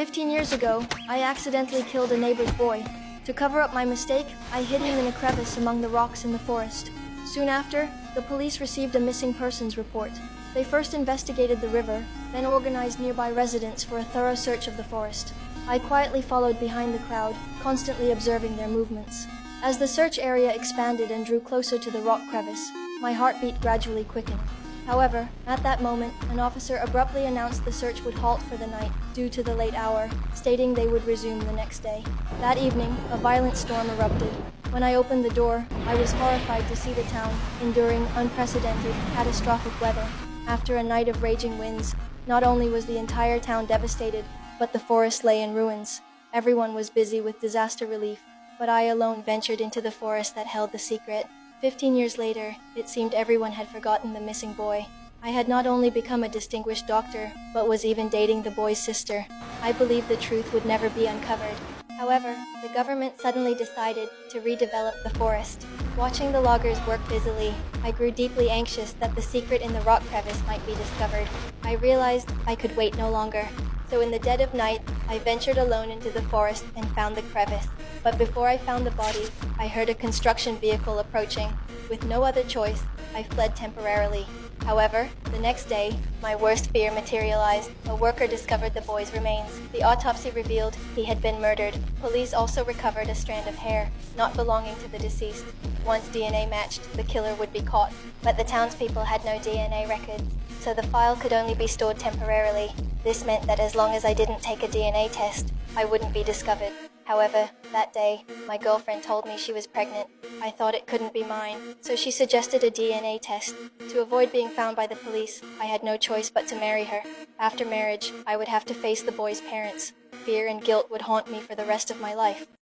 15 years ago, I accidentally killed a neighbor's boy. To cover up my mistake, I hid him in a crevice among the rocks in the forest. Soon after, the police received a missing persons report. They first investigated the river, then organized nearby residents for a thorough search of the forest. I quietly followed behind the crowd, constantly observing their movements. As the search area expanded and drew closer to the rock crevice, my heartbeat gradually quickened. However, at that moment, an officer abruptly announced the search would halt for the night due to the late hour, stating they would resume the next day. That evening, a violent storm erupted. When I opened the door, I was horrified to see the town enduring unprecedented, catastrophic weather. After a night of raging winds, not only was the entire town devastated, but the forest lay in ruins. Everyone was busy with disaster relief, but I alone ventured into the forest that held the secret. 15 years later, it seemed everyone had forgotten the missing boy. I had not only become a distinguished doctor, but was even dating the boy's sister. I believed the truth would never be uncovered. However, the government suddenly decided to redevelop the forest. Watching the loggers work busily, I grew deeply anxious that the secret in the rock crevice might be discovered. I realized I could wait no longer. So in the dead of night, I ventured alone into the forest and found the crevice. But before I found the body, I heard a construction vehicle approaching. With no other choice, I fled temporarily. However, the next day, my worst fear materialized. A worker discovered the boy's remains. The autopsy revealed he had been murdered. Police also recovered a strand of hair, not belonging to the deceased. Once DNA matched, the killer would be caught. But the townspeople had no DNA records, so the file could only be stored temporarily. This meant that as long as I didn't take a DNA test, I wouldn't be discovered. However, that day, my girlfriend told me she was pregnant. I thought it couldn't be mine, so she suggested a DNA test. To avoid being found by the police, I had no choice but to marry her. After marriage, I would have to face the boy's parents. Fear and guilt would haunt me for the rest of my life.